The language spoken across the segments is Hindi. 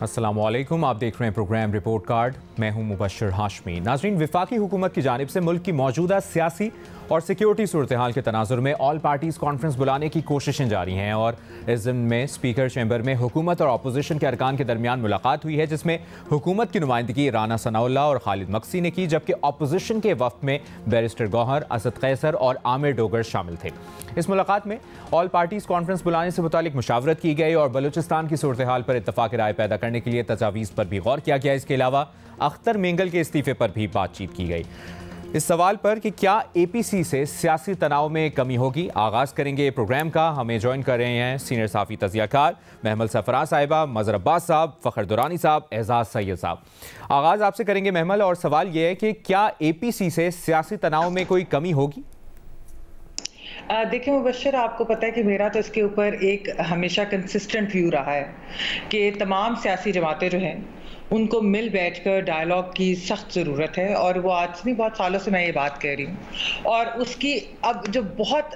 अस्सलामुअलैकुम, आप देख रहे हैं प्रोग्राम रिपोर्ट कार्ड। मैं हूं मुबश्शिर हाशमी। नाज़रीन, वफाकी हुकूमत की जानिब से मुल्क की मौजूदा सियासी और सिक्योरिटी सूरत हाल के तनाजुर में ऑल पार्टीज़ कॉन्फ्रेंस बुलाने की कोशिशें जारी हैं और इस ज़िम्न में स्पीकर चैम्बर में हुकूमत और अपोजिशन के अरकान के दरमियान मुलाकात हुई है, जिसमें हुकूमत की नुमाइंदगी राना सनाउल्लाह और खालिद मक्सी ने की, जबकि अपोजिशन के वफ्द में बैरिस्टर गौहर, असद कैसर और आमिर डोगर शामिल थे। इस मुलाकात में ऑल पार्टीज़ कॉन्फ्रेंस बुलाने से मुतालिक मुशावरत की गई और बलूचिस्तान की सूरत हाल पर इत्तफाक राय पैदा करने के लिए तजावीज़ पर भी गौर किया गया। इसके अलावा अख्तर मेंगल के इस्तीफे पर भी बातचीत की गई। इस सवाल पर कि क्या APC से सियासी तनाव में कमी होगी, आगाज़ करेंगे प्रोग्राम का। हमें ज्वाइन कर रहे हैं सीनियर साफ़ी तज़ियाकार महमल सफरा साहिबा, मज़हर अब्बास साहब, फ़खर दुरानी साहब, एजाज़ सैयद साहब। आगाज़ आपसे करेंगे महमल, और सवाल ये है कि क्या APC से सियासी तनाव में कोई कमी होगी? देखिए मुबश्शिर, आपको पता है कि मेरा तो इसके ऊपर एक हमेशा कंसिस्टेंट व्यू रहा है कि तमाम सियासी जमातें जो हैं उनको मिल बैठकर डायलॉग की सख्त ज़रूरत है, और वो आज नहीं बहुत सालों से मैं ये बात कह रही हूँ। और उसकी अब जो बहुत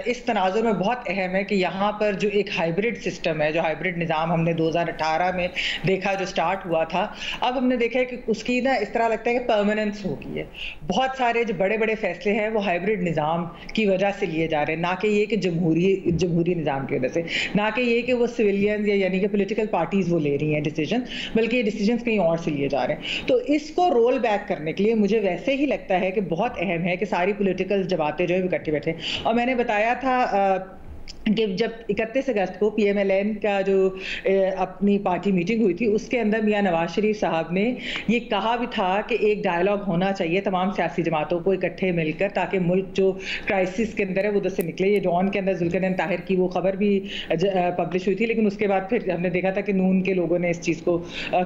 इस तनाजुर में बहुत अहम है कि यहाँ पर जो एक हाइब्रिड सिस्टम है, जो हाइब्रिड निज़ाम हमने 2018 में देखा, जो स्टार्ट हुआ था, अब हमने देखा है कि उसकी ना इस तरह लगता है कि परमानेंस हो गई है। बहुत सारे जो बड़े बड़े फैसले हैं वो हाइब्रिड निज़ाम की वजह से लिए जा रहे हैं, ना कि ये कि जमहूरी निज़ाम की वजह से, ना कि ये कि वो सिविलियन यानी कि पोलिटिकल पार्टीज़ वो ले रही हैं डिसीजन, बल्कि ये डिसीजन कहीं और से लिए जा रहे हैं। तो इसको रोल बैक करने के लिए मुझे वैसे ही लगता है कि बहुत अहम है कि सारी पॉलिटिकल जमातें जो है इकट्ठे बैठे। और मैंने बताया था कि जब 31 अगस्त को PMLN का जो अपनी पार्टी मीटिंग हुई थी, उसके अंदर मियां नवाज शरीफ साहब ने ये कहा भी था कि एक डायलॉग होना चाहिए तमाम सियासी जमातों को इकट्ठे मिलकर, ताकि मुल्क जो क्राइसिस के अंदर है वो उधर से निकले। ये डॉन के अंदर जुल्करनैन ताहिर की वो खबर भी पब्लिश हुई थी, लेकिन उसके बाद फिर हमने देखा था कि नून के लोगों ने इस चीज़ को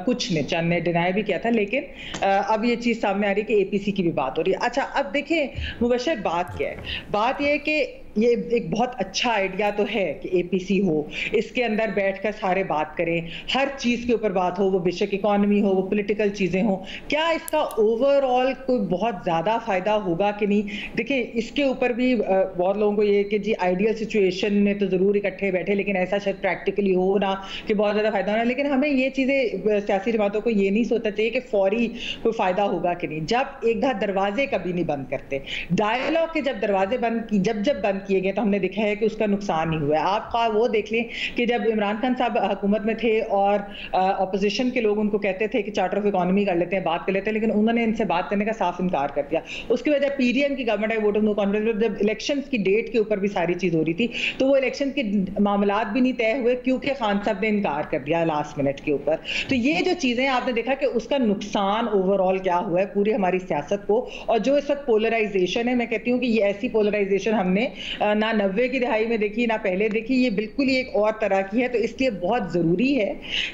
कुछ ने चंद ने डिनाई भी किया था, लेकिन अब ये चीज़ सामने आ रही है कि APC की भी बात हो रही है। अच्छा, अब देखिए मुबश्शिर, बात क्या है? बात यह है कि ये एक बहुत अच्छा आइडिया तो है कि APC हो, इसके अंदर बैठकर सारे बात करें, हर चीज़ के ऊपर बात हो, वो बेशक इकॉनमी हो, वो पॉलिटिकल चीज़ें हो। क्या इसका ओवरऑल कोई बहुत ज़्यादा फ़ायदा होगा कि नहीं? देखिए, इसके ऊपर भी बहुत लोगों को ये कि जी आइडियल सिचुएशन में तो ज़रूर इकट्ठे बैठे, लेकिन ऐसा शायद प्रैक्टिकली हो ना कि बहुत ज़्यादा फ़ायदा होना। लेकिन हमें ये चीज़ें सियासी जमातों को ये नहीं सोचना चाहिए कि फौरी कोई फ़ायदा होगा कि नहीं। जब एक दरवाजे कभी नहीं बंद करते, डायलॉग के जब दरवाजे जब बंद किए गए तो हमने देखा है कि उसका नुकसान नहीं हुआ है। आप वो देख लें कि जब इमरान खान साहब हुकूमत में थे और अपोजिशन के लोग उनको कहते थे कि चार्टर ऑफ इकोनॉमी कर लेते हैं, बात कर लेते हैं, लेकिन उन्होंने इनसे बात करने का साफ इनकार कर दिया। उसकी वजह PDM की गवर्नमेंट है, वोट ऑफ नो कॉन्फिडेंस, जब इलेक्शंस की डेट के ऊपर भी सारी चीज हो रही थी, तो वो इलेक्शन के मामलात भी नहीं तय हुए क्योंकि खान साहब ने इनकार कर दिया लास्ट मिनट के ऊपर। तो ये जो चीजें आपने देखा कि उसका नुकसान ओवरऑल क्या हुआ है पूरी हमारी सियासत को। और जो इस वक्त पोलराइजेशन है, मैं कहती हूँ कि ये ऐसी पोलराइजेशन हमने ना 90 की दहाई में देखी, ना पहले देखी, ये बिल्कुल ही एक और तरह की है। तो इसलिए बहुत ज़रूरी है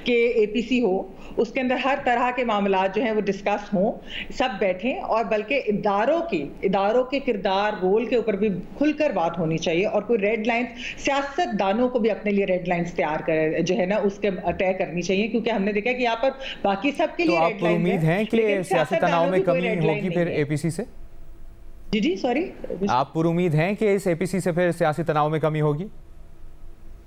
कि APC हो, उसके अंदर हर तरह के मामला जो हैं वो डिस्कस हों, सब बैठें, और बल्कि इदारों के किरदार, रोल के ऊपर भी खुलकर बात होनी चाहिए। और कोई रेड लाइन्स, सियासतदानों को भी अपने लिए रेड लाइन्स तैयार कर जो है ना उसके तय करनी चाहिए, क्योंकि हमने देखा कि यहाँ पर बाकी सबके लिए रेड लाइन उम्मीद है कि सियासी तनाव में कमी होगी फिर APC से? जी सॉरी, आप पूरी उम्मीद हैं कि इस APC से फिर सियासी तनाव में कमी होगी?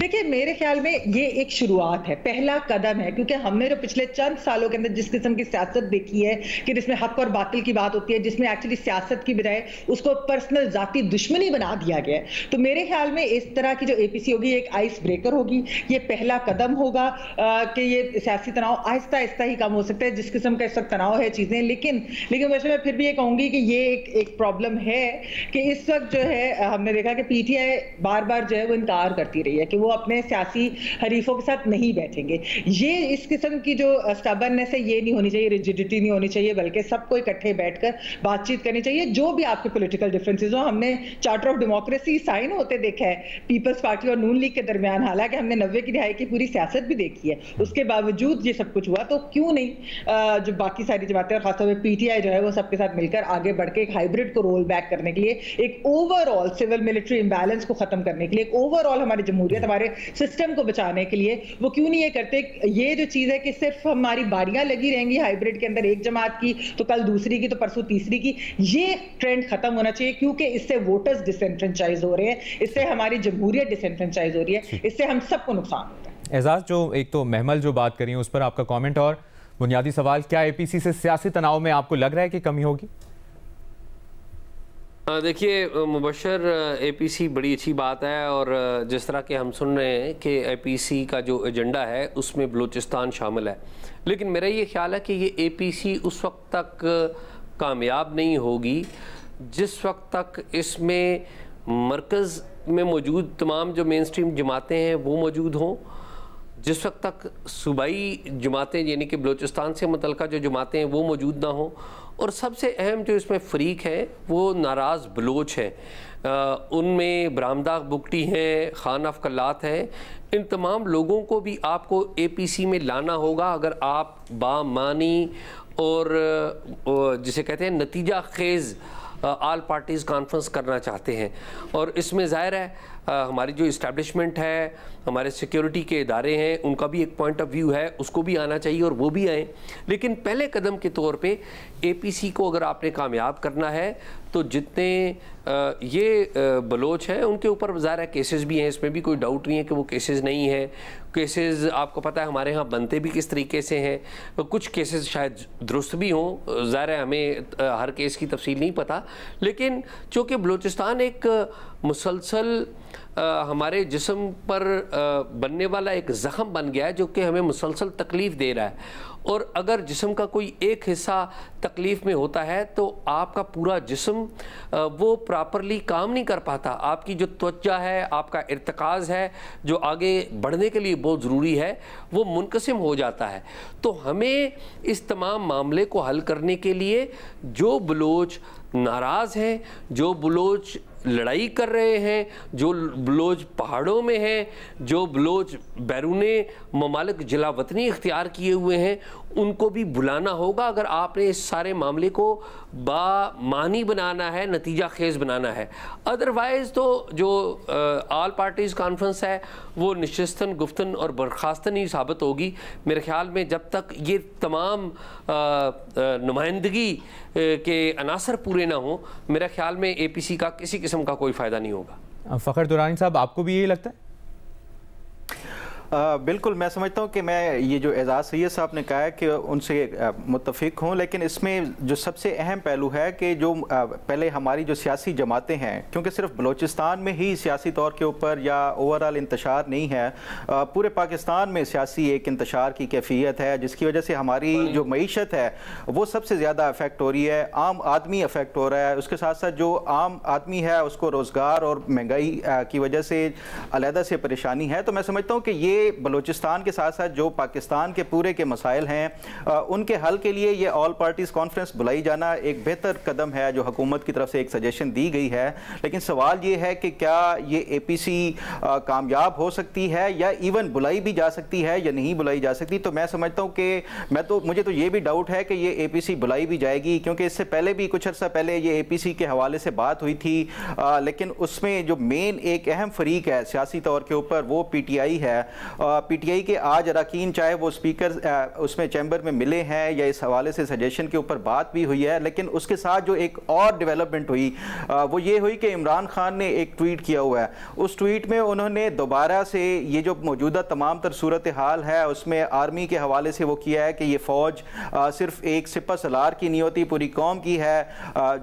देखिए, मेरे ख्याल में ये एक शुरुआत है, पहला कदम है, क्योंकि हमने जो पिछले चंद सालों के अंदर जिस किस्म की सियासत देखी है कि जिसमें हक और बातिल की बात होती है, जिसमें एक्चुअली सियासत की बजाय उसको पर्सनल जाती दुश्मनी बना दिया गया है, तो मेरे ख्याल में इस तरह की जो APC होगी एक आइस ब्रेकर होगी। ये पहला कदम होगा कि ये सियासी तनाव आहिस्ता आहिस्ता ही कम हो सकता है, जिस किस्म का इस वक्त तनाव है चीज़ें। लेकिन वैसे मैं फिर भी ये कहूँगी कि ये एक प्रॉब्लम है कि इस वक्त जो है हमने देखा कि PTI बार बार जो है वो इनकार करती रही है कि वो अपने सियासी हरीफों के साथ नहीं बैठेंगे। ये इस किस्म की जो स्टबर्ननेस है ये नहीं होनी चाहिए, रिजिडिटी नहीं होनी चाहिए, बल्कि सबको इकट्ठे बैठकर बातचीत करनी चाहिए। जो भी आपके पॉलिटिकल डिफरेंसेस हो, हमने चार्टर ऑफ डेमोक्रेसी साइन होते देखा है पीपल्स पार्टी और नून लीग के दरमियान, हालांकि हमने 90 की दहाई की पूरी सियासत भी देखी है, उसके बावजूद ये सब कुछ हुआ। तो क्यों नहीं जो बाकी सारी जमातें और खासतौर पर PTI जो है वो सबके साथ मिलकर आगे बढ़ के एक हाइब्रिड को रोल बैक करने के लिए, एक ओवरऑल सिविल मिलिट्री इंबैलेंस को खत्म करने के लिए, एक ओवरऑल हमारी जमहूरियत, हमारे सिस्टम को बचाने के लिए वो क्यों नहीं ये करते? ये जो चीज है कि सिर्फ हमारी बारियां लगी रहेंगी हाइब्रिड के अंदर, एक जमात की तो कल दूसरी की तो परसों तीसरी की, ये ट्रेंड खत्म होना चाहिए, क्योंकि इससे वोटर्स डिसएनफ्रेंचाइज हो रहे हैं, इससे हमारी जमहूरियत डिसएनफ्रेंचाइज हो रही है, इससे हम सबको नुकसान होता है। एजाज, जो एक तो महमल जो बात करी उस पर आपका कमेंट और बुनियादी सवाल, क्या एपीसी से सियासी तनाव में आपको लग रहा है कि कमी होगी? देखिए मुबशर, एपीसी बड़ी अच्छी बात है और जिस तरह के हम सुन रहे हैं कि एपीसी का जो एजेंडा है उसमें बलूचिस्तान शामिल है, लेकिन मेरा ये ख्याल है कि ये एपीसी उस वक्त तक कामयाब नहीं होगी जिस वक्त तक इसमें मरकज़ में मौजूद तमाम जो मेन स्ट्रीम जमातें हैं वो मौजूद हों, जिस वक्त तक सूबाई जमातें यानी कि बलूचिस्तान से मुतल्लिक़ा जो जमातें हैं वो मौजूद ना हों, और सबसे अहम जो इसमें फ़रीक है वो नाराज़ बलोच हैं। उनमें बरामदा बुगटी हैं, खान अफकलात हैं। इन तमाम लोगों को भी आपको एपीसी में लाना होगा अगर आप बामानी और जिसे कहते हैं नतीजा खेज़ ऑल पार्टीज़ कॉन्फ्रेंस करना चाहते हैं। और इसमें ज़ाहिर है हमारी जो इस्टेब्लिशमेंट है, हमारे सिक्योरिटी के इदारे हैं, उनका भी एक पॉइंट ऑफ व्यू है, उसको भी आना चाहिए और वो भी आए। लेकिन पहले कदम के तौर पे एपीसी को अगर आपने कामयाब करना है तो जितने ये बलोच हैं उनके ऊपर ज़ाहिर है केसेस भी हैं, इसमें भी कोई डाउट नहीं है कि वो केसेस नहीं हैं। केसेस आपको पता है हमारे यहाँ बनते भी किस तरीके से हैं, कुछ केसेस शायद दुरुस्त भी हों, ज़ाहिर है हमें हर केस की तफसील नहीं पता, लेकिन चूँकि बलूचिस्तान एक मुसलसल हमारे जिस्म पर बनने वाला एक ज़ख़म बन गया है जो कि हमें मुसलसल तकलीफ़ दे रहा है, और अगर जिस्म का कोई एक हिस्सा तकलीफ़ में होता है तो आपका पूरा जिस्म वो प्रॉपरली काम नहीं कर पाता। आपकी जो त्वचा है, आपका इर्तिकाज़ है जो आगे बढ़ने के लिए बहुत ज़रूरी है, वो मुनक़सिम हो जाता है। तो हमें इस तमाम मामले को हल करने के लिए जो बलोच नाराज़ हैं, जो बलोच लड़ाई कर रहे हैं, जो बलोच पहाड़ों में हैं, जो बलोच बैरूने ममालिक जलावतनी इख्तियार किए हुए हैं, उनको भी बुलाना होगा अगर आपने इस सारे मामले को बामानी बनाना है, नतीजा खेज़ बनाना है। अदरवाइज़ तो जो ऑल पार्टीज़ कॉन्फ्रेंस है वो निश्चितन गुफ्तन और बर्खास्तन ही साबित होगी। मेरे ख्याल में जब तक ये तमाम नुमाइंदगी के अनासर पूरे ना हों, मेरे ख्याल में एपीसी का किसी किस्म का कोई फ़ायदा नहीं होगा। फ़खर दुरानी साहब, आपको भी यही लगता है? बिल्कुल, मैं समझता हूँ कि मैं ये जो एजाज सैयद साहब ने कहा है कि उनसे मुत्तफिक हूँ, लेकिन इसमें जो सबसे अहम पहलू है कि जो पहले हमारी जो सियासी जमातें हैं, क्योंकि सिर्फ बलूचिस्तान में ही सियासी तौर के ऊपर या ओवरऑल इंतशार नहीं है, पूरे पाकिस्तान में सियासी एक इंतशार की कैफियत है जिसकी वजह से हमारी जो मईशत है वो सबसे ज़्यादा अफेक्ट हो रही है। आम आदमी अफेक्ट हो रहा है, उसके साथ साथ जो आम आदमी है उसको रोज़गार और महंगाई की वजह से अलहदा से परेशानी है। तो मैं समझता हूँ कि ये बलूचिस्तान के साथ साथ जो पाकिस्तान के पूरे के मसाइल हैं उनके हल के लिए ये ऑल पार्टीज कॉन्फ्रेंस बुलाई जाना एक बेहतर कदम है जो हुकूमत की तरफ से एक सजेशन दी गई है। लेकिन सवाल ये है कि क्या ये एपीसी कामयाब हो सकती है या इवन बुलाई भी जा सकती है या नहीं बुलाई जा सकती। तो मैं समझता हूँ कि मुझे तो ये भी डाउट है कि ये एपीसी बुलाई भी जाएगी, क्योंकि इससे पहले भी कुछ अर्सा पहले ये एपीसी के हवाले से बात हुई थी, लेकिन उसमें जो मेन एक अहम फरीक है सियासी तौर के ऊपर वो पीटीआई है। पीटीआई के आज अरकान चाहे वो स्पीकर उसमें चैम्बर में मिले हैं या इस हवाले से सजेशन के ऊपर बात भी हुई है, लेकिन उसके साथ जो एक और डेवलपमेंट हुई वो ये हुई कि इमरान खान ने एक ट्वीट किया हुआ है। उस ट्वीट में उन्होंने दोबारा से ये जो मौजूदा तमाम तर सूरत हाल है उसमें आर्मी के हवाले से वो किया है कि ये फ़ौज सिर्फ एक सिपा सलार की नहीं होती, पूरी कौम की है।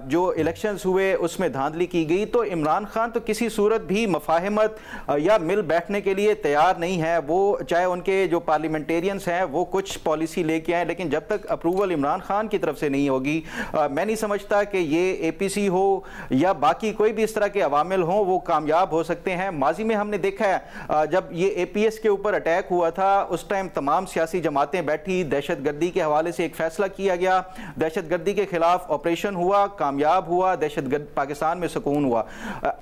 जो इलेक्शंस हुए उसमें धांधली की गई, तो इमरान खान तो किसी सूरत भी मफाहमत या मिल बैठने के लिए तैयार नहीं है। वो चाहे उनके जो पार्लियामेंटेरियंस हैं वो कुछ पॉलिसी लेके आए, लेकिन जब तक अप्रूवल इमरान खान की तरफ से नहीं होगी मैं नहीं समझता कि ये एपीसी हो या बाकी कोई भी इस तरह के अवामिल हों वो कामयाब हो सकते हैं। माजी में हमने देखा है जब ये एपीएस के ऊपर अटैक हुआ था उस टाइम तमाम सियासी जमातें बैठी, दहशतगर्दी के हवाले से एक फैसला किया गया, दहशतगर्दी के खिलाफ ऑपरेशन हुआ, कामयाब हुआ, दहशतगर्द पाकिस्तान में सुकून हुआ।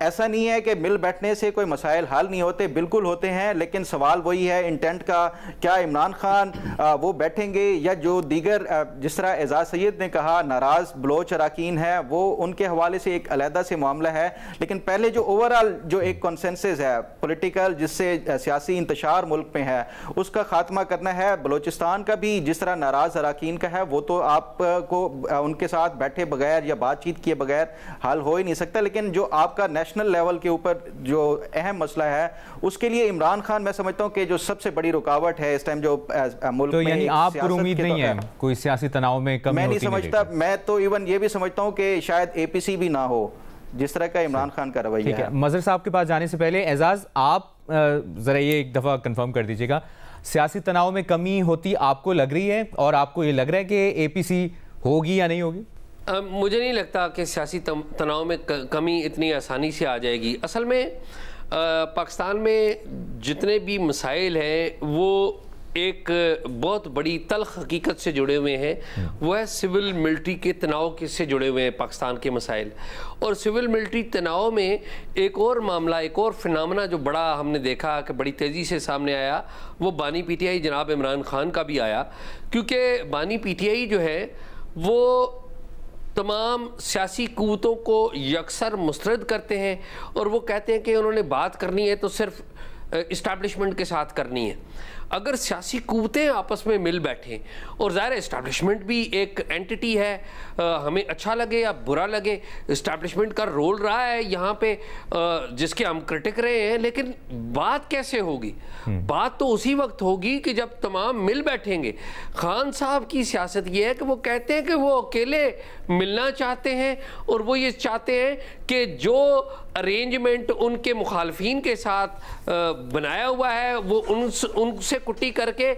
ऐसा नहीं है कि मिल बैठने से कोई मसाइल हल नहीं होते, बिल्कुल होते हैं, लेकिन सवाल वही है इंटेंट का। क्या इमरान खान वो बैठेंगे या जो दीगर जिस तरह एजाज सैयद ने कहा नाराज बलोच अरकान है वो उनके हवाले से एक अलहदा से मामला है। लेकिन पहले जो ओवरऑल जो एक कंसेंसस है पॉलिटिकल जिससे सियासी इंतशार मुल्क में है उसका खात्मा करना है। बलोचिस्तान का भी जिस तरह नाराज अरकान का है वो तो आपको उनके साथ बैठे बगैर या बातचीत किए बगैर हल हो ही नहीं सकता। लेकिन जो आपका नेशनल लेवल के ऊपर जो अहम मसला है उसके लिए इमरान खान मैं समझता हूँ हूँ कि जो सबसे बड़ी रुकावट है इस टाइम जो मुल्क में, यानी आपको उम्मीद नहीं है कोई सियासी तनाव में कमी? मैं नहीं समझता, मैं तो इवन ये भी समझता हूँ कि शायद APC भी ना हो, जिस तरह का इमरान खान का रवैया है। मजहर साहब के पास जाने से पहले एजाज, आप जरा ये एक दफा कंफर्म कर दीजिएगा, सियासी तनाव में कमी होती आपको लग रही है और आपको ये लग रहा है कि APC होगी या नहीं होगी? मुझे नहीं लगता कि सियासी तनाव में कमी इतनी आसानी से आ जाएगी। असल में पाकिस्तान में जितने भी मसाइल हैं वो एक बहुत बड़ी तल्ख हकीकत से जुड़े हुए हैं, वो है सिविल मिलिट्री के तनाव से जुड़े हुए हैं पाकिस्तान के मसाइल। और सिविल मिलिट्री तनाव में एक और मामला, एक और फिनोमेना जो बड़ा हमने देखा कि बड़ी तेज़ी से सामने आया, वो बानी PTI जनाब इमरान खान का भी आया, क्योंकि बानी PTI जो है वो तमाम सियासी क़ुव्वतों को यकसर मुस्तरद करते हैं और वो कहते हैं कि उन्होंने बात करनी है तो सिर्फ इस्टेब्लिशमेंट के साथ करनी है। अगर सियासी क़ुव्वतें आपस में मिल बैठें, और ज़ाहिर इस्टेब्लिशमेंट भी एक एंटिटी है, हमें अच्छा लगे या बुरा लगे, इस्टेब्लिशमेंट का रोल रहा है यहाँ पे जिसके हम क्रिटिक रहे हैं, लेकिन बात कैसे होगी? बात तो उसी वक्त होगी कि जब तमाम मिल बैठेंगे। खान साहब की सियासत ये है कि वो कहते हैं कि वो अकेले मिलना चाहते हैं और वो ये चाहते हैं कि जो अरेंजमेंट उनके मुखालफिन के साथ बनाया हुआ है वो उनसे कुट्टी करके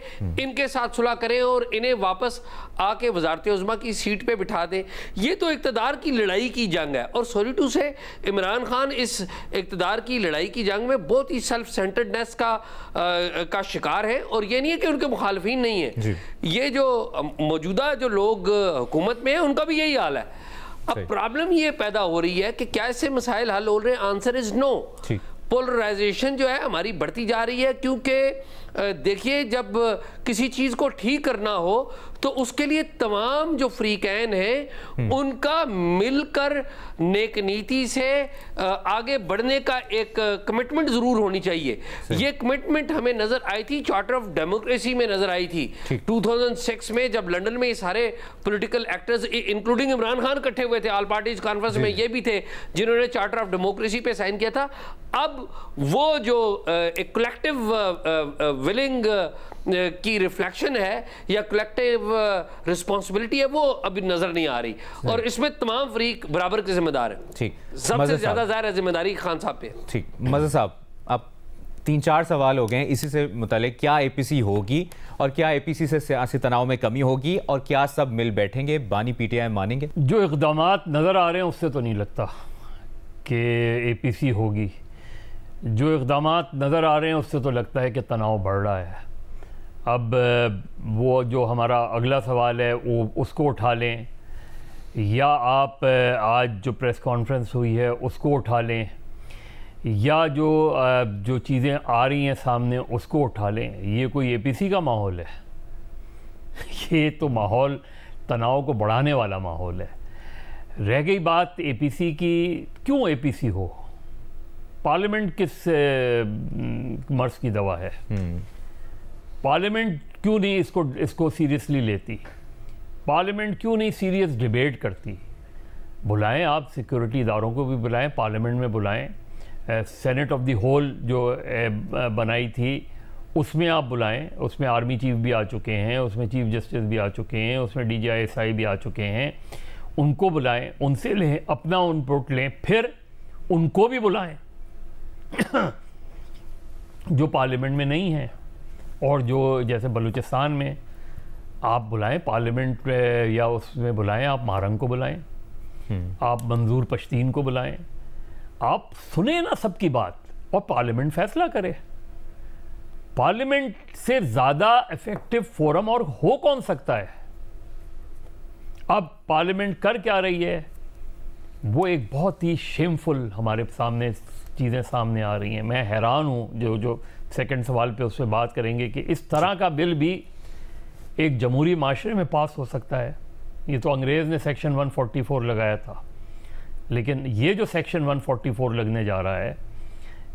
इनके साथ सुलह करें और इन्हें वापस आके वज़ारत उज़्मा की सीट पे बिठा दें। ये तो इक़्तिदार की लड़ाई की जंग है और सॉरी टू से इमरान खान इस इक़्तिदार की लड़ाई की जंग में बहुत ही सेल्फ सेंटर्डनेस का शिकार है। और ये नहीं है कि उनके मुखालफिन नहीं है, ये जो मौजूदा जो लोग हुकूमत में है उनका भी यही हाल है। अब प्रॉब्लम ये पैदा हो रही है कि क्या इससे मसाइल हल हो रहे हैं? Answer is no. पोलराइजेशन जो है हमारी बढ़ती जा रही है, क्योंकि देखिए जब किसी चीज़ को ठीक करना हो तो उसके लिए तमाम जो फ्रीकैन हैं उनका मिलकर नेक नीति से आगे बढ़ने का एक कमिटमेंट ज़रूर होनी चाहिए। ये कमिटमेंट हमें नज़र आई थी चार्टर ऑफ डेमोक्रेसी में नज़र आई थी 2006 में, जब लंदन में ये सारे political actors including Imran Khan इकट्ठे हुए थे ऑल पार्टीज कॉन्फ्रेंस में, ये भी थे जिन्होंने चार्टर ऑफ डेमोक्रेसी पे साइन किया था। अब वो जो एक कलेक्टिव विलिंग की रिफ्लेक्शन है या कलेक्टिव रिस्पॉन्सिबिलिटी है वो अभी नजर नहीं आ रही और इसमें तमाम फरीक बराबर के जिम्मेदार हैं। ठीक, सबसे ज्यादा ज़ाहिर जिम्मेदारी खान साहब पे। ठीक, मज़हर साहब, अब 3-4 सवाल हो गए इसी से मुतालिक, क्या APC होगी और क्या APC से सियासी तनाव में कमी होगी और क्या सब मिल बैठेंगे, बानी PTI मानेंगे? जो इक़दामात नज़र आ रहे हैं उससे तो नहीं लगता कि APC होगी, जो इक़दामात नज़र आ रहे हैं उससे तो लगता है कि तनाव बढ़ रहा है। अब वो जो हमारा अगला सवाल है वो उसको उठा लें या आप आज जो प्रेस कॉन्फ्रेंस हुई है उसको उठा लें या जो चीज़ें आ रही हैं सामने उसको उठा लें। ये कोई APC का माहौल है? ये तो माहौल तनाव को बढ़ाने वाला माहौल है। रह गई बात APC की, क्यों APC हो? पार्लियामेंट किस मर्ज़ की दवा है? पार्लियामेंट क्यों नहीं इसको सीरियसली लेती? पार्लियामेंट क्यों नहीं सीरियस डिबेट करती? बुलाएं, आप सिक्योरिटी इदारों को भी बुलाएं, पार्लियामेंट में बुलाएं, सेनेट ऑफ द होल जो बनाई थी उसमें आप बुलाएं, उसमें आर्मी चीफ भी आ चुके हैं, उसमें चीफ जस्टिस भी आ चुके हैं, उसमें DGI भी आ चुके हैं, उनको बुलाएं, उनसे लें, अपना इनपुट लें, फिर उनको भी बुलाएं जो पार्लियामेंट में नहीं है और जो जैसे बलूचिस्तान में आप बुलाएं पार्लियामेंट या उसमें बुलाएं, आप मारंग को बुलाएं, आप मंजूर पश्तीन को बुलाएं, आप सुने ना सबकी बात और पार्लियामेंट फैसला करे। पार्लियामेंट से ज़्यादा इफेक्टिव फोरम और हो कौन सकता है? अब पार्लियामेंट कर क्या रही है? वो एक बहुत ही शेमफुल हमारे सामने चीज़ें सामने आ रही हैं। मैं हैरान हूँ, जो सेकंड सवाल पे उस पर बात करेंगे कि इस तरह का बिल भी एक जमहूरी माशरे में पास हो सकता है। ये तो अंग्रेज़ ने सेक्शन 144 लगाया था, लेकिन ये जो सेक्शन 144 लगने जा रहा है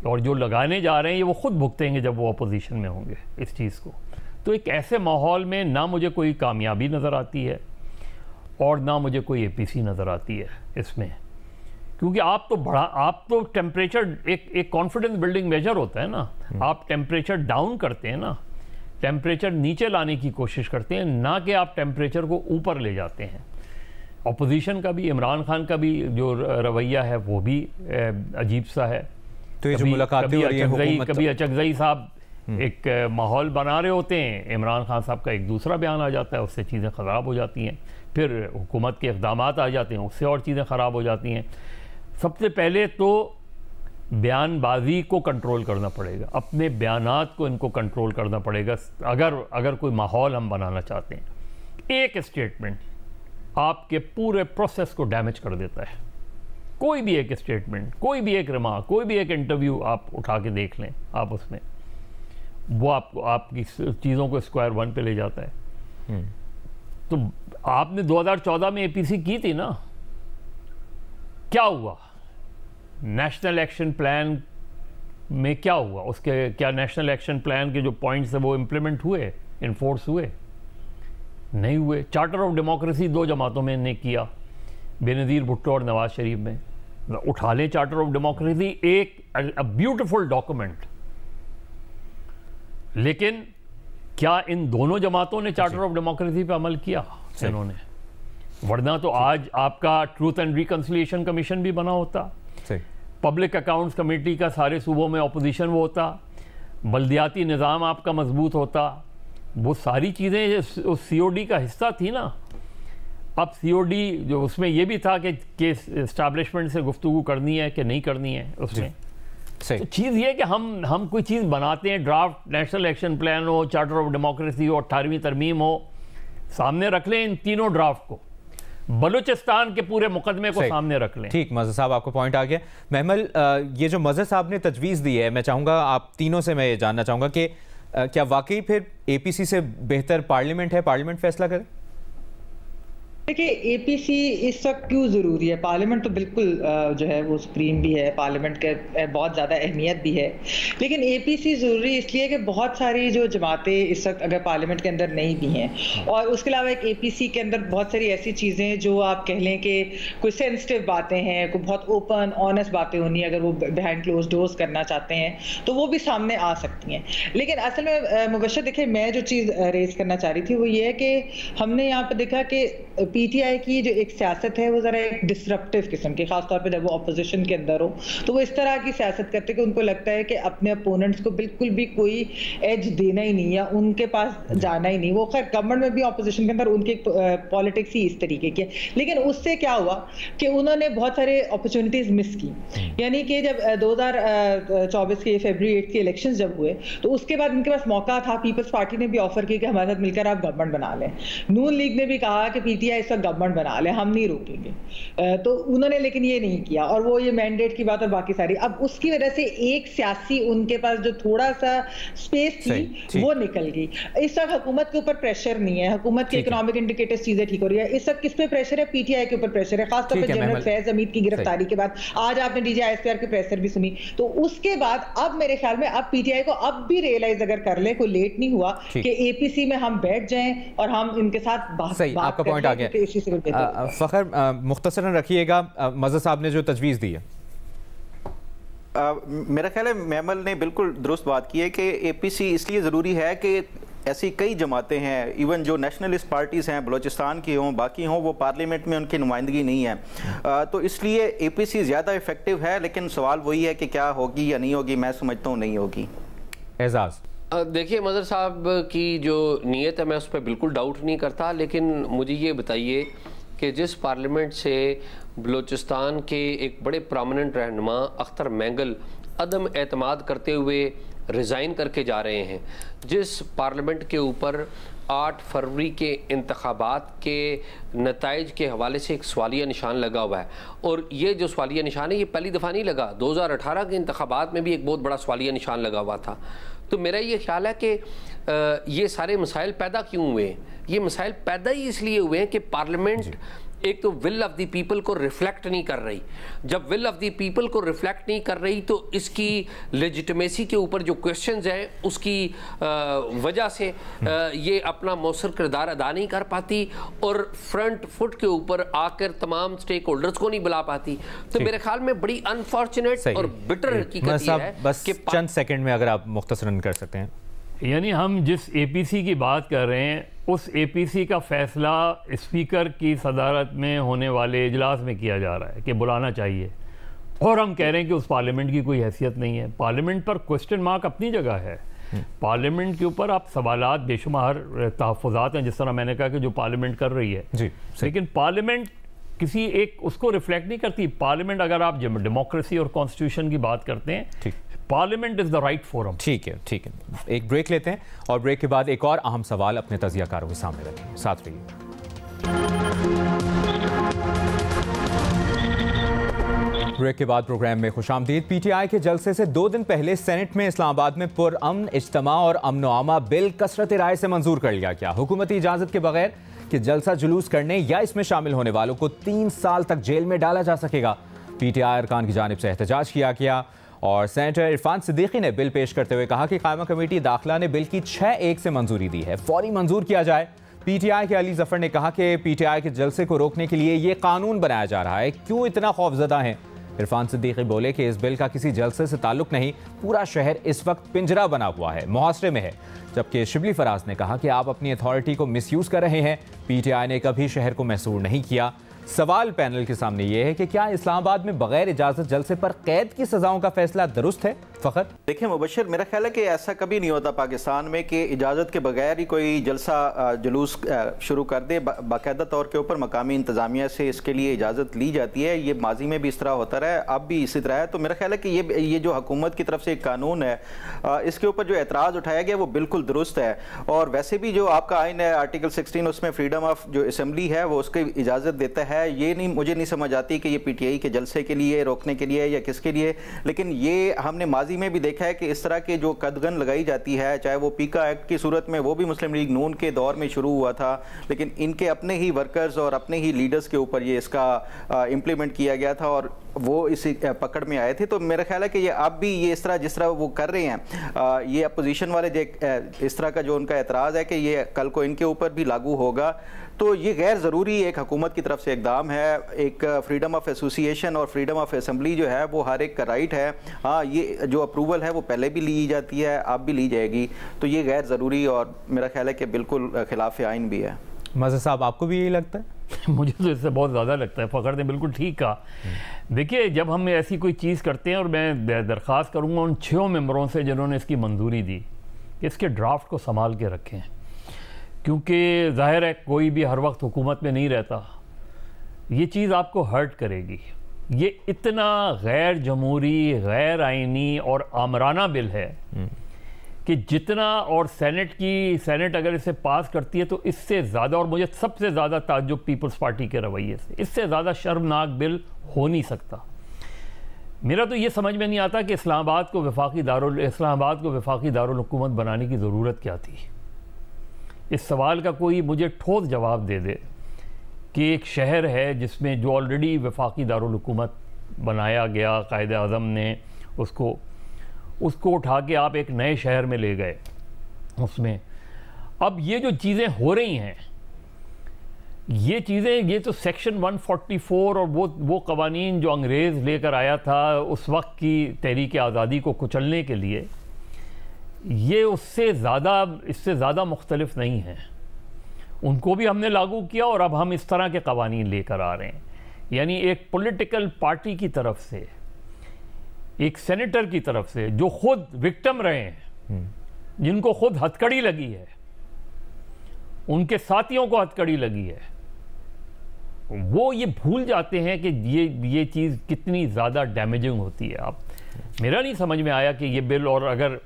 और जो लगाने जा रहे हैं ये वो खुद भुगतेंगे जब वो अपोजिशन में होंगे इस चीज़ को। तो एक ऐसे माहौल में ना मुझे कोई कामयाबी नज़र आती है और ना मुझे कोई APC नज़र आती है इसमें, क्योंकि आप तो टेम्परेचर एक कॉन्फिडेंस बिल्डिंग मेजर होता है ना, आप टेम्परेचर डाउन करते हैं ना, टेम्परेचर नीचे लाने की कोशिश करते हैं, ना कि आप टेम्परेचर को ऊपर ले जाते हैं। अपोजिशन का भी, इमरान खान का भी जो रवैया है वो भी अजीब सा है। तो ये जो मुलाकातें हो रही हैं, कभी अचकजई साहब एक माहौल बना रहे होते हैं, इमरान खान साहब का एक दूसरा बयान आ जाता है, उससे चीज़ें ख़राब हो जाती हैं, फिर हुकूमत के इक़दामात आ जाते हैं, उससे और चीज़ें ख़राब हो जाती हैं। सबसे पहले तो बयानबाजी को कंट्रोल करना पड़ेगा, अपने बयानात को इनको कंट्रोल करना पड़ेगा अगर कोई माहौल हम बनाना चाहते हैं। एक स्टेटमेंट आपके पूरे प्रोसेस को डैमेज कर देता है। कोई भी एक स्टेटमेंट, कोई भी एक रिमार्क, कोई भी एक इंटरव्यू आप उठा के देख लें, आप उसमें वो आपको आपकी चीज़ों को स्क्वायर वन पे ले जाता है। तो आपने 2014 में एपीसी की थी ना, क्या हुआ? नेशनल एक्शन प्लान में क्या हुआ? उसके क्या नेशनल एक्शन प्लान के जो पॉइंट्स है वो इम्प्लीमेंट हुए, इन्फोर्स हुए? नहीं हुए। चार्टर ऑफ डेमोक्रेसी 2 जमातों में ने किया, बेनज़ीर भुट्टो और नवाज शरीफ में। उठा लें चार्टर ऑफ डेमोक्रेसी, एक ब्यूटिफुल डॉक्यूमेंट, लेकिन क्या इन दोनों जमातों ने चार्टर ऑफ डेमोक्रेसी पे अमल किया? इन्होंने, वरना तो आज आपका ट्रूथ एंड रिकंसिलिएशन कमीशन भी बना होता, पब्लिक अकाउंट्स कमेटी का सारे सूबों में अपोजिशन वो होता, बल्दियाती निज़ाम आपका मजबूत होता, वो सारी चीज़ें उस सीओडी का हिस्सा थी ना। अब सीओडी जो उसमें ये भी था कि एस्टैब्लिशमेंट से गुफ्तगू करनी है कि नहीं करनी है उसमें। तो चीज़ ये कि हम कोई चीज़ बनाते हैं, ड्राफ्ट नेशनल एक्शन प्लान हो, चार्टर ऑफ डेमोक्रेसी हो, 18वीं तरमीम हो, सामने रख लें इन तीनों ड्राफ्ट को, बलूचिस्तान के पूरे मुकदमे को सामने रख लें। ठीक, मज़हर साहब आपको पॉइंट आ गया। महमल, ये जो मज़हर साहब ने तजवीज़ दी है, मैं चाहूँगा आप तीनों से मैं ये जानना चाहूँगा कि क्या वाकई फिर एपीसी से बेहतर पार्लियामेंट है, पार्लियामेंट फैसला करे? देखिए, एपीसी इस वक्त क्यों ज़रूरी है? पार्लियामेंट तो बिल्कुल जो है वो सुप्रीम भी है, पार्लियामेंट के बहुत ज़्यादा अहमियत भी है, लेकिन एपीसी ज़रूरी इसलिए कि बहुत सारी जो जमातें इस वक्त अगर पार्लियामेंट के अंदर नहीं भी हैं, और उसके अलावा एक एपीसी के अंदर बहुत सारी ऐसी चीज़ें जो आप कह लें कि कोई सेंसिटिव बातें हैं, कोई बहुत ओपन ऑनेस्ट बातें होनी है, अगर वो बिहाइंड क्लोज डोर्स करना चाहते हैं तो वो भी सामने आ सकती हैं। लेकिन असल में मुबश्शिर, देखिए, मैं जो चीज़ रेज करना चाह रही थी वो ये है कि हमने यहाँ पर देखा कि पीटीआई की जो एक सियासत है वो ज़रा एक डिसरप्टिव किस्म की, खासतौर पे जब वो अपोजिशन के अंदर हो तो वो इस तरह की सियासत करते कि उनको लगता है कि अपने अपोनेंट्स को बिल्कुल भी कोई एज देना ही नहीं या उनके पास जाना ही नहीं। वो खैर गवर्नमेंट में भी अपोजिशन के अंदर उनकी पॉलिटिक्स ही इस तरीके की, लेकिन उससे क्या हुआ कि उन्होंने बहुत सारे अपॉर्चुनिटीज मिस की। यानी कि जब 2024 के फरवरी 8 के इलेक्शन जब हुए तो उसके बाद उनके पास मौका था, पीपल्स पार्टी ने भी ऑफर किया कि हमारे साथ मिलकर आप गवर्नमेंट बना लें, नून लीग ने भी कहा कि पीटीआई इस वक्त गवर्नमेंट बना ले, हम नहीं रोकेंगे, तो उन्होंने लेकिन ये नहीं किया, और वो ये मैंडेट की बात और बाकी सारी, अब उसकी वजह से एक सियासी उनके पास जो थोड़ा सा स्पेस थी वो निकल गई। इस वक्त हुकूमत के ऊपर प्रेशर नहीं है, हुकूमत की इकोनॉमिक इंडिकेटर्स चीजें ठीक हो रही है। इस वक्त किस पे प्रेशर है? पीटीआई के ऊपर प्रेशर है, खासतौर पर जनरल फैज हमीद की गिरफ्तारी के बाद। आज आपने डीजीआईएसपीआर के प्रेशर भी सुनी, तो उसके बाद अब मेरे ख्याल में अब पीटीआई को अब भी रियलाइज अगर कर ले, कोई लेट नहीं हुआ कि एपीसी में हम बैठ जाएं और हम इनके साथ बात आपका पॉइंट आ गया। फ़खर, मुख्तसरन रखिएगा, मज़हर साहब ने जो तजवीज़ दी है। मेरा ख्याल है महमल ने बिल्कुल दुरुस्त बात की है कि एपीसी इसलिए ज़रूरी है कि ऐसी कई जमातें हैं, इवन जो नेशनलिस्ट पार्टीज़ हैं, बलूचिस्तान की हों, बाकी हों, वो पार्लियामेंट में उनकी नुमाइंदगी नहीं है, तो इसलिए एपीसी ज़्यादा इफेक्टिव है। लेकिन सवाल वही है कि क्या होगी या नहीं होगी, मैं समझता हूँ नहीं होगी। एजाज़, देखिए, मज़हर साहब की जो नीयत है मैं उस पर बिल्कुल डाउट नहीं करता, लेकिन मुझे ये बताइए कि जिस पार्लियामेंट से बलूचिस्तान के एक बड़े प्रोमिनेंट रहनुमा अख्तर मैंगल अदम एतमाद करते हुए रिज़ाइन करके जा रहे हैं, जिस पार्लियामेंट के ऊपर 8 फरवरी के इंतखाबात के नताइज के हवाले से एक सवालिया निशान लगा हुआ है, और ये जो सवालिया निशान है ये पहली दफ़ा नहीं लगा, 2018 के इंतखाबात में भी एक बहुत बड़ा सवालिया निशान लगा हुआ था। तो मेरा ये ख्याल है कि ये सारे मसाइल पैदा क्यों हुए? ये मसाइल पैदा ही इसलिए हुए हैं कि पार्लियामेंट एक तो विल ऑफ द पीपल को रिफ्लेक्ट नहीं कर रही। जब विल ऑफ द पीपल को रिफ्लेक्ट नहीं कर रही तो इसकी लेजिटिमेसी के ऊपर जो क्वेश्चंस हैं उसकी वजह से ये अपना मौसर किरदार अदा नहीं कर पाती और फ्रंट फुट के ऊपर आकर तमाम स्टेक होल्डर्स को नहीं बुला पाती। तो मेरे ख्याल में बड़ी अनफॉर्चुनेट और बिटर हकीकत ये है बस चंद सेकंड में अगर आप मुख्तसरन कर सकते हैं। यानी हम जिस एपीसी की बात कर रहे हैं उस एपीसी का फैसला स्पीकर की सदारत में होने वाले इजलास में किया जा रहा है कि बुलाना चाहिए, और हम कह रहे हैं कि उस पार्लियामेंट की कोई हैसियत नहीं है। पार्लियामेंट पर क्वेश्चन मार्क अपनी जगह है, पार्लियामेंट के ऊपर आप सवालात बेशुमार तहफ़्फ़ुज़ात हैं, जिस तरह मैंने कहा कि जो पार्लियामेंट कर रही है जी, लेकिन पार्लियामेंट किसी एक उसको रिफ्लेक्ट नहीं करती। पार्लियामेंट, अगर आप डेमोक्रेसी और कॉन्स्टिट्यूशन की बात करते हैं, parliament is the right forum. ठीक है, ठीक है, एक ब्रेक लेते हैं और ब्रेक के बाद एक और अहम सवाल अपने तजियाकारों के सामने रखें। साथ रहिए। ब्रेक के बाद प्रोग्राम में खुशामदीद। पीटीआई के जलसे से 2 दिन पहले सेनेट में इस्लामाबाद में पुरअमन इज्तिमा और अमन-ओ-अमा बिल कसरत राय से मंजूर कर लिया गया। हुकूमती इजाजत के बगैर कि जलसा जुलूस करने या इसमें शामिल होने वालों को 3 साल तक जेल में डाला जा सकेगा। पीटीआई अरकान की जानिब से एहतजाज किया गया और सेनेटर इरफान सिद्दीकी ने बिल पेश करते हुए कहा कि कायमा कमेटी दाखिला ने बिल की 6-1 से मंजूरी दी है, फौरी मंजूर किया जाए। पीटीआई के अली जफर ने कहा कि पीटीआई के जलसे को रोकने के लिए ये कानून बनाया जा रहा है, क्यों इतना खौफजदा है। इरफान सिद्दीकी बोले कि इस बिल का किसी जलसे से ताल्लुक नहीं, पूरा शहर इस वक्त पिंजरा बना हुआ है, मुहासरे में है। जबकि शिबली फराज ने कहा कि आप अपनी अथॉरिटी को मिसयूज कर रहे हैं, पीटीआई ने कभी शहर को महसूर नहीं किया। सवाल पैनल के सामने यह है कि क्या इस्लामाबाद में बगैर इजाजत जलसे पर कैद की सजाओं का फैसला दुरुस्त है? फ़खर देखिए मुबशर, मेरा ख्याल है कि ऐसा कभी नहीं होता पाकिस्तान में कि इजाज़त के बगैर ही कोई जलसा जुलूस शुरू कर दे। बाकायदा तौर के ऊपर मकामी इंतज़ामिया से इसके लिए इजाज़त ली जाती है। ये माजी में भी इस तरह होता रहा है, अब भी इसी तरह है। तो मेरा ख्याल है कि ये जो हुकूमत की तरफ से एक कानून है, इसके ऊपर जो एतराज़ उठाया गया वो बिल्कुल दुरुस्त है। और वैसे भी जो आपका आइन है आर्टिकल 16, उसमें फ्रीडम ऑफ जो असम्बली है वो उसकी इजाज़त देता है। ये नहीं, मुझे नहीं समझ आती कि ये पीटीआई के जलसे के लिए, रोकने के लिए या किसके लिए, लेकिन ये हमने माजी में भी देखा है कि इस तरह के जो कदगन लगाई जाती है, चाहे वो पीका एक्ट की सूरत में, वो भी मुस्लिम लीग नून के दौर में शुरू हुआ था, लेकिन इनके अपने ही वर्कर्स और अपने ही लीडर्स के ऊपर ये इसका इम्प्लीमेंट किया गया था और वो इसी पकड़ में आए थे। तो मेरा ख्याल है कि ये अब भी ये इस तरह जिस तरह वो कर रहे हैं, ये अपोजिशन वाले इस तरह का जो उनका एतराज़ है कि ये कल को इनके ऊपर भी लागू होगा, तो ये गैर ज़रूरी एक हुकूमत की तरफ से इक़दाम है। एक फ्रीडम ऑफ एसोसिएशन और फ्रीडम ऑफ असम्बली जो है वो हर एक का राइट है। हाँ, ये जो अप्रूवल है वो पहले भी ली जाती है, अब भी ली जाएगी, तो ये गैर ज़रूरी और मेरा ख्याल है कि बिल्कुल खिलाफ आइन भी है। मज़हर साहब, आपको भी यही लगता है? मुझे तो इससे बहुत ज़्यादा लगता है। फ़खर ने बिल्कुल ठीक कहा। देखिए, जब हम ऐसी कोई चीज़ करते हैं, और मैं दरख्वास्त करूँगा उन 6 मेंबरों से जिन्होंने इसकी मंजूरी दी, इसके ड्राफ्ट को संभाल के रखें, क्योंकि ज़ाहिर है कोई भी हर वक्त हुकूमत में नहीं रहता। ये चीज़ आपको हर्ट करेगी। ये इतना गैर जमहूरी, गैर आइनी और आमराना बिल है कि जितना, और सेनेट अगर इसे पास करती है तो इससे ज़्यादा, और मुझे सबसे ज़्यादा ताज्जुब पीपल्स पार्टी के रवैये से, इससे ज़्यादा शर्मनाक बिल हो नहीं सकता। मेरा तो ये समझ में नहीं आता कि इस्लामाबाद को वफाकी दारुल हुकूमत बनाने की ज़रूरत क्या थी। इस सवाल का कोई मुझे ठोस जवाब दे दे कि एक शहर है जिसमें जो ऑलरेडी वफाकी दारुल हुकूमत बनाया गया, कायदे आज़म ने उसको उठा के आप एक नए शहर में ले गए, उसमें अब ये जो चीज़ें हो रही हैं, ये तो सेक्शन 144 और वो कवानीन जो अंग्रेज़ लेकर आया था उस वक्त की तहरीक आज़ादी को कुचलने के लिए, ये इससे ज़्यादा मुख्तलिफ नहीं है। उनको भी हमने लागू किया और अब हम इस तरह के कवानीन लेकर आ रहे हैं। यानी एक पॉलिटिकल पार्टी की तरफ से, एक सेनेटर की तरफ से, जो खुद विक्टिम रहे हैं, जिनको खुद हथकड़ी लगी है, उनके साथियों को हथकड़ी लगी है, वो ये भूल जाते हैं कि ये चीज़ कितनी ज़्यादा डैमेजिंग होती है। अब मेरा नहीं समझ में आया कि ये बिल, और अगर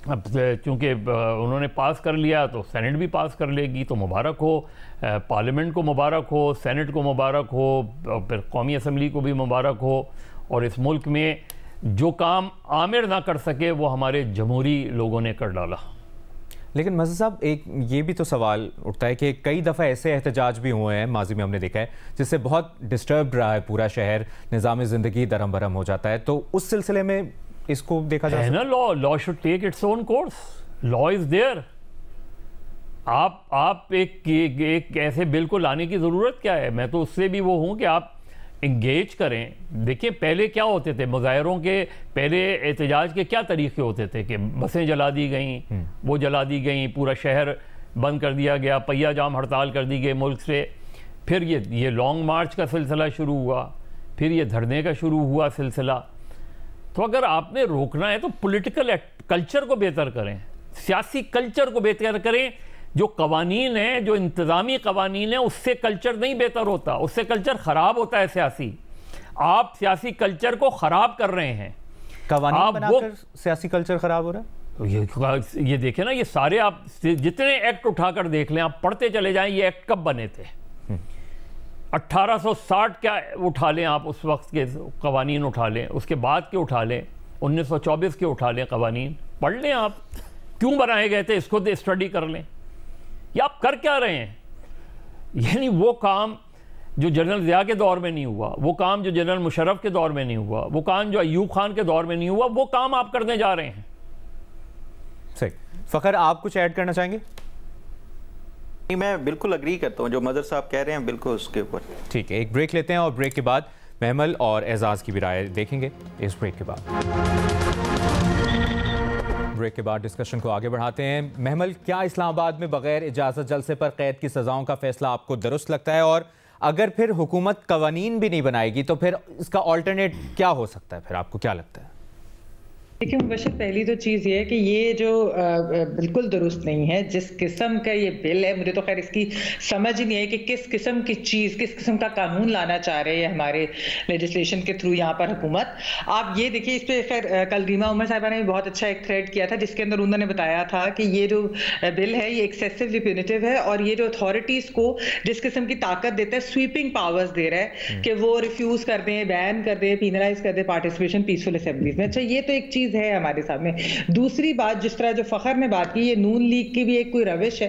अब चूँकि उन्होंने पास कर लिया तो सेनेट भी पास कर लेगी, तो मुबारक हो, पार्लियामेंट को मुबारक हो, सेनेट को मुबारक हो, और फिर कौमी असम्बली को भी मुबारक हो। और इस मुल्क में जो काम आमिर ना कर सके वो हमारे जमहूरी लोगों ने कर डाला। लेकिन मज़हर साहब, एक ये भी तो सवाल उठता है कि कई दफ़ा ऐसे एहतजाज भी हुए हैं माजी में, हमने देखा है, जिससे बहुत डिस्टर्ब रहा है पूरा शहर, निज़ाम ज़िंदगी दरम बरम हो जाता है। तो उस सिलसिले में इसको देखा जाए ना, law should take its own course, law is there. आप एक ऐसे बिल को लाने की ज़रूरत क्या है? मैं तो उससे भी वो हूँ कि आप इंगेज करें। देखिए पहले क्या होते थे मुजाहरों के, पहले एहतजाज के क्या तरीके होते थे कि बसें जला दी गई, वो जला दी गई, पूरा शहर बंद कर दिया गया, पहिया जाम हड़ताल कर दी गई मुल्क से। फिर ये लॉन्ग मार्च का सिलसिला शुरू हुआ, फिर ये धरने का शुरू हुआ सिलसिला। तो अगर आपने रोकना है तो पॉलिटिकल कल्चर को बेहतर करें, सियासी कल्चर को बेहतर करें। जो कवानीन है, जो इंतज़ामी कवानीन है, उससे कल्चर नहीं बेहतर होता, उससे कल्चर ख़राब होता है सियासी। आप सियासी कल्चर को ख़राब कर रहे हैं। कवानीन बनाकर सियासी कल्चर ख़राब हो रहा है। तो ये देखें ना, ये सारे आप जितने एक्ट उठाकर देख लें, आप पढ़ते चले जाएं, ये एक्ट कब बने थे। 1860 क्या उठा लें आप, उस वक्त के कवानीन उठा लें, उसके बाद के उठा लें, 1924 के उठा लें कवानीन, पढ़ लें आप क्यों बनाए गए थे, इसको स्टडी कर लें। ये आप कर क्या रहे हैं? यानी वो काम जो जनरल ज़िया के दौर में नहीं हुआ, वो काम जो जनरल मुशर्रफ के दौर में नहीं हुआ, वो काम जो अयूब खान के दौर में नहीं हुआ, वो काम आप करने जा रहे हैं। सही। फ़खर, आप कुछ ऐड करना चाहेंगे? नहीं, मैं बिल्कुल अग्री करता हूँ जो मज़हर साहब कह रहे हैं, बिल्कुल उसके ऊपर। ठीक है, एक ब्रेक लेते हैं और ब्रेक के बाद महमल और एजाज़ की भी राय देखेंगे। इस ब्रेक के बाद डिस्कशन को आगे बढ़ाते हैं। महमल, क्या इस्लामाबाद में बगैर इजाज़त जलसे पर कैद की सज़ाओं का फैसला आपको दुरुस्त लगता है? और अगर फिर हुकूमत कवानीन भी नहीं बनाएगी तो फिर इसका ऑल्टरनेट क्या हो सकता है? फिर आपको क्या लगता है? देखिए मुबशर, पहली तो चीज़ ये है कि ये जो बिल्कुल दुरुस्त नहीं है जिस किस्म का ये बिल है। मुझे तो खैर इसकी समझ ही नहीं है कि किस किस्म की चीज़, किस किस्म का कानून लाना चाह रहे हैं हमारे लेजिस्लेशन के थ्रू यहाँ पर हुकूमत। आप ये देखिए, इस पर खैर कल रीमा उमर साहिबा ने भी बहुत अच्छा एक थ्रेड किया था जिसके अंदर उन्होंने बताया था कि ये जो बिल है ये एक्सेसिवली प्यूनिटिव है और ये जो अथॉरिटीज़ को जिस किस्म की ताकत देता है, स्वीपिंग पावर्स दे रहा है कि वो रिफ्यूज़ कर दें, बैन कर दें, पीनलाइज कर दें पार्टिसिपेशन पीसफुल असेंबलीज में। अच्छा, ये तो एक चीज़ है हमारे सामने। दूसरी बात, जिस तरह जो फखर ने बात की, ये नून लीग की भी एक कोई रविश है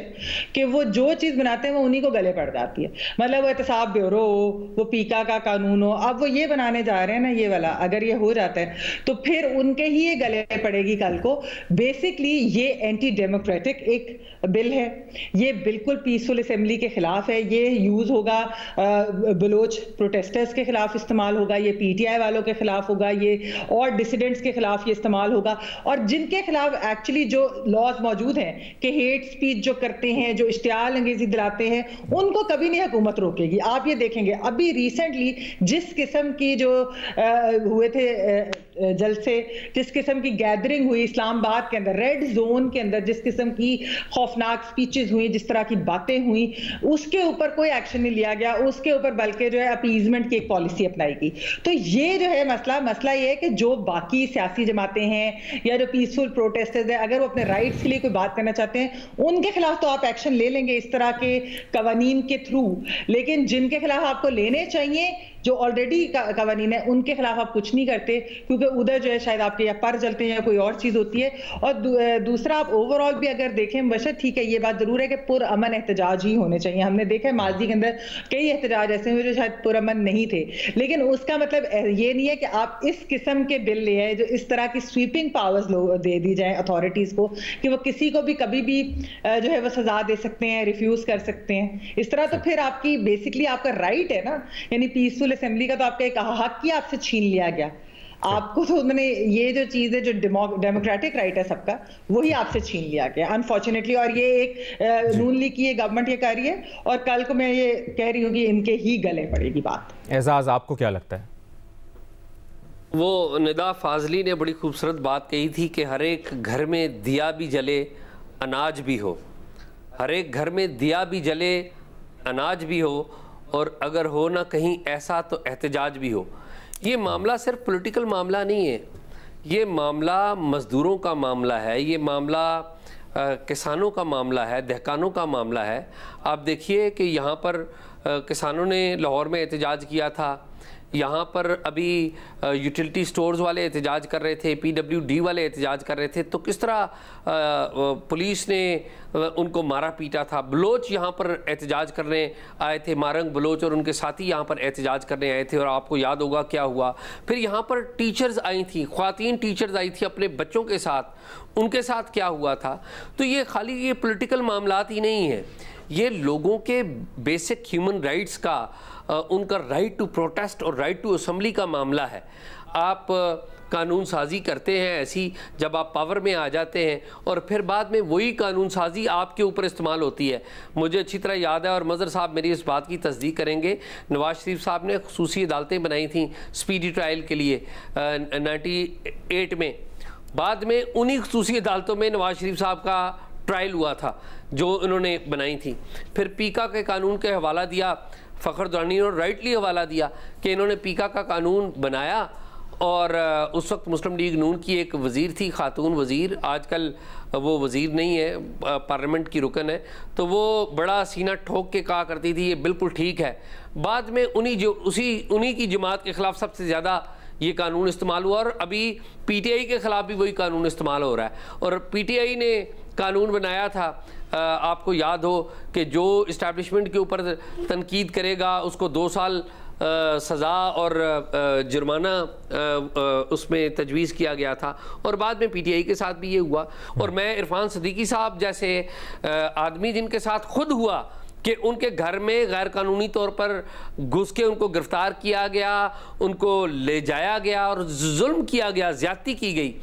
कि वो जो चीज बनाते हैं वो उन्हीं को गले पड़ जाती है। मतलब वो एहतसाब ब्यूरो हो, वो पीका का कानून हो, अब वो ये बनाने जा रहे हैं ना ये वाला, अगर ये हो जाता है तो फिर उनके ही ये गले पड़ेगी कल को। बेसिकली ये एंटी डेमोक्रेटिक एक बिल है, ये बिल्कुल पीसफुल असेंबली के खिलाफ है। ये यूज होगा बलोच प्रोटेस्टर्स के खिलाफ इस्तेमाल होगा, ये पीटीआई वालों के खिलाफ होगा, ये और डिसिडेंट्स के खिलाफ ये इस्तेमाल होगा। और जिनके खिलाफ एक्चुअली जो लॉज मौजूद हैं कि हेट स्पीच जो करते हैं, जो इश्तियाल अंगेजी दिलाते हैं, उनको कभी नहीं हुकूमत रोकेगी। आप ये देखेंगे अभी रिसेंटली जिस किस्म की जो हुए थे जलसे, जिस किस्म की गैदरिंग हुई इस्लामाबाद के अंदर, रेड जोन के अंदर, जिस किस्म की खौफनाक स्पीचेस हुई, जिस तरह की बातें हुई, उसके ऊपर कोई एक्शन नहीं लिया गया। उसके ऊपर बल्कि जो है अपीजमेंट की एक पॉलिसी अपनाई गई। तो ये जो है मसला ये है कि जो बाकी सियासी जमातें हैं या जो पीसफुल प्रोटेस्टर्स हैं, अगर वो अपने राइट्स के लिए कोई बात करना चाहते हैं उनके खिलाफ तो आप एक्शन ले लेंगे इस तरह के कवानीन के थ्रू, लेकिन जिनके खिलाफ आपको लेने चाहिए, जो ऑलरेडी कवानीन है, उनके खिलाफ आप कुछ नहीं करते क्योंकि उधर जो है शायद आपके या पर जलते हैं या कोई और चीज होती है। और दूसरा, आप ओवरऑल भी अगर देखें बशर, ठीक है ये बात जरूर है कि पुरअमन एहतजाज ही होने चाहिए। हमने देखा है माजी के अंदर कई एहतजाज ऐसे हुए जो शायद पुरअमन नहीं थे, लेकिन उसका मतलब ये नहीं है कि आप इस किस्म के बिल ले आए जो इस तरह की स्वीपिंग पावर्स दे दी जाए अथॉरिटीज को कि वो किसी को भी कभी भी जो है वो सजा दे सकते हैं, रिफ्यूज कर सकते हैं इस तरह। तो फिर आपकी बेसिकली आपका राइट है ना, यानी पीसफुल असेंबली का तो आपका एक हक ही आपसे छीन लिया गया। आपको तो उन्होंने ये जो चीज है जो डेमोक्रेटिक राइट है सबका, वही आपसे छीन लिया गया अनफॉर्चुनेटली। और ये एक नून लीग की ये गवर्नमेंट ये कर रही है और कल को मैं ये कह रही हूँ कि इनके ही गले पड़ेगी बात। एजाज, आपको क्या लगता है? वो निदा फाजली ने बड़ी खूबसूरत बात कही थी कि हर एक घर में दिया भी जले अनाज भी हो, हर एक घर में दिया भी जले अनाज भी हो, और अगर हो ना कहीं ऐसा तो एहतजाज भी हो। ये मामला सिर्फ पॉलिटिकल मामला नहीं है, ये मामला मज़दूरों का मामला है, ये मामला किसानों का मामला है, दहकानों का मामला है। आप देखिए कि यहाँ पर किसानों ने लाहौर में एहतजाज किया था, यहाँ पर अभी यूटिलिटी स्टोर्स वाले एहतजाज कर रहे थे, PWD वाले एहतजाज कर रहे थे, तो किस तरह पुलिस ने उनको मारा पीटा था। बलोच यहाँ पर एहतजाज करने आए थे, मारंग बलोच और उनके साथी यहाँ पर एहतजाज करने आए थे, और आपको याद होगा क्या हुआ। फिर यहाँ पर टीचर्स आई थी, ख्वातीन टीचर्स आई थी अपने बच्चों के साथ, उनके साथ क्या हुआ था। तो ये खाली ये पॉलिटिकल मामलात ही नहीं है, ये लोगों के बेसिक ह्यूमन राइट्स का, उनका राइट टू प्रोटेस्ट और राइट टू असेंबली का मामला है। आप कानून साजी करते हैं ऐसी, जब आप पावर में आ जाते हैं और फिर बाद में वही कानून साजी आपके ऊपर इस्तेमाल होती है। मुझे अच्छी तरह याद है, और मज़र साहब मेरी इस बात की तस्दीक करेंगे, नवाज शरीफ साहब ने खुसूसी अदालतें बनाई थी स्पीडी ट्रायल के लिए 98 में। बाद में उन्हीं खुसूसी अदालतों में नवाज शरीफ साहब का ट्रायल हुआ था जो इन्होंने बनाई थी। फिर पीका के कानून के हवाला दिया, फ़खर दुरानी ने राइटली हवाला दिया कि इन्होंने पीका का कानून बनाया, और उस वक्त मुस्लिम लीग नून की एक वज़ीर थी, खातून वज़ीर, आजकल वो वज़ीर नहीं है, पार्लियामेंट की रुकन है, तो वो बड़ा सीना ठोक के कहा करती थी ये बिल्कुल ठीक है। बाद में उन्हीं की जमात के ख़िलाफ़ सबसे ज़्यादा ये कानून इस्तेमाल हुआ, और अभी PTI के ख़िलाफ़ भी वही कानून इस्तेमाल हो रहा है। और PTI ने कानून बनाया था, आपको याद हो कि जो इस्टेब्लिशमेंट के ऊपर तनकीद करेगा उसको 2 साल सज़ा और जुर्माना उसमें तजवीज़ किया गया था, और बाद में PTI के साथ भी ये हुआ। और मैं इरफान सिद्दीकी साहब जैसे आदमी जिनके साथ खुद हुआ कि उनके घर में गैर कानूनी तौर पर घुस के उनको गिरफ्तार किया गया, उनको ले जाया गया और जुल्म किया गया, ज़्यादती की गई,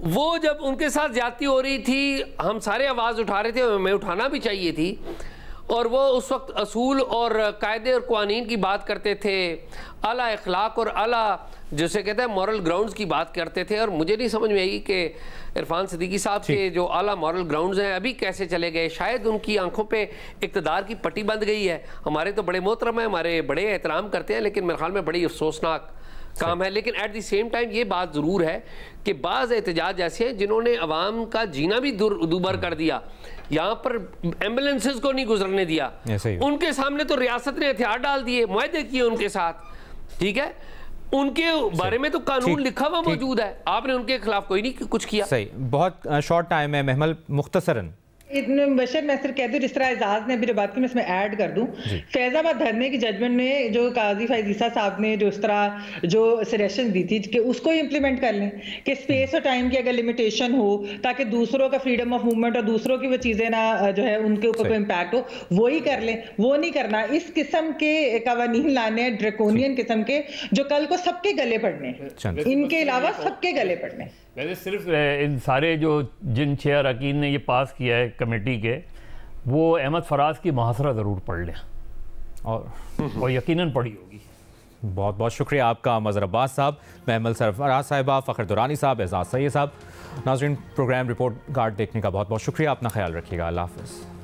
वो जब उनके साथ ज़्यादती हो रही थी हम सारे आवाज़ उठा रहे थे, हमें उठाना भी चाहिए थी, और वो उस वक्त असूल और कायदे और क़वानीन की बात करते थे, आला अखलाक और आला जिसे कहते हैं मॉरल ग्राउंड्स की बात करते थे। और मुझे नहीं समझ में आई कि इरफान सिद्दीकी साहब के जो आला मॉरल ग्राउंड्स हैं अभी कैसे चले गए। शायद उनकी आंखों पे इक़्तिदार की पट्टी बंध गई है। हमारे तो बड़े मोहतरम हैं, हमारे बड़े एहतराम करते हैं, लेकिन मेरे ख्याल में बड़ी अफसोसनाक काम है। लेकिन एट द सेम टाइम ये बात ज़रूर है कि बाज़ एहतजाज ऐसे हैं जिन्होंने अवाम का जीना भी दुभर कर दिया। यहाँ पर एम्बुलेंसेज को नहीं गुजरने दिया, उनके सामने तो रियासत ने हथियार डाल दिए, मुआहदे किए उनके साथ, ठीक है, उनके बारे में तो कानून लिखा हुआ मौजूद है, आपने उनके खिलाफ कोई नहीं कुछ किया। सही, बहुत शॉर्ट टाइम है महमल, मुख्तसरन बशर मैं सिर्फ कह दूं, जिस तरह एजाज ने अभी बात की, मैं इसमें ऐड कर दूं, फैजाबाद धरने की जजमेंट में जो काजी फैजीसा साहब ने जो इस तरह जो सजेशन दी थी कि उसको इम्प्लीमेंट कर लें कि स्पेस और टाइम की अगर लिमिटेशन हो ताकि दूसरों का फ्रीडम ऑफ मूवमेंट और दूसरों की वो चीजें ना जो है उनके ऊपर कोई इम्पैक्ट हो, वो ही कर लें। वो नहीं करना, इस किस्म के कवानीन लाने ड्रैकोनियन किस्म के जो कल को सबके गले पड़ने, इनके अलावा सबके गले पड़ने। वैसे सिर्फ इन सारे जो जिन 6 अरकान ने ये पास किया है कमेटी के, वो अहमद फराज की मुहासरा ज़रूर पढ़ लें, और यकीनन पढ़ी होगी। बहुत बहुत शुक्रिया आपका मज़हर अब्बास साहब, महमल सरफराज साहिबा, फ़खर दुरानी साहब, एजाज सैयद साहब। नाज़रीन, प्रोग्राम रिपोर्ट कार्ड देखने का बहुत बहुत शुक्रिया। अपना ख्याल रखिएगा। अल्लाह हाफ़िज़।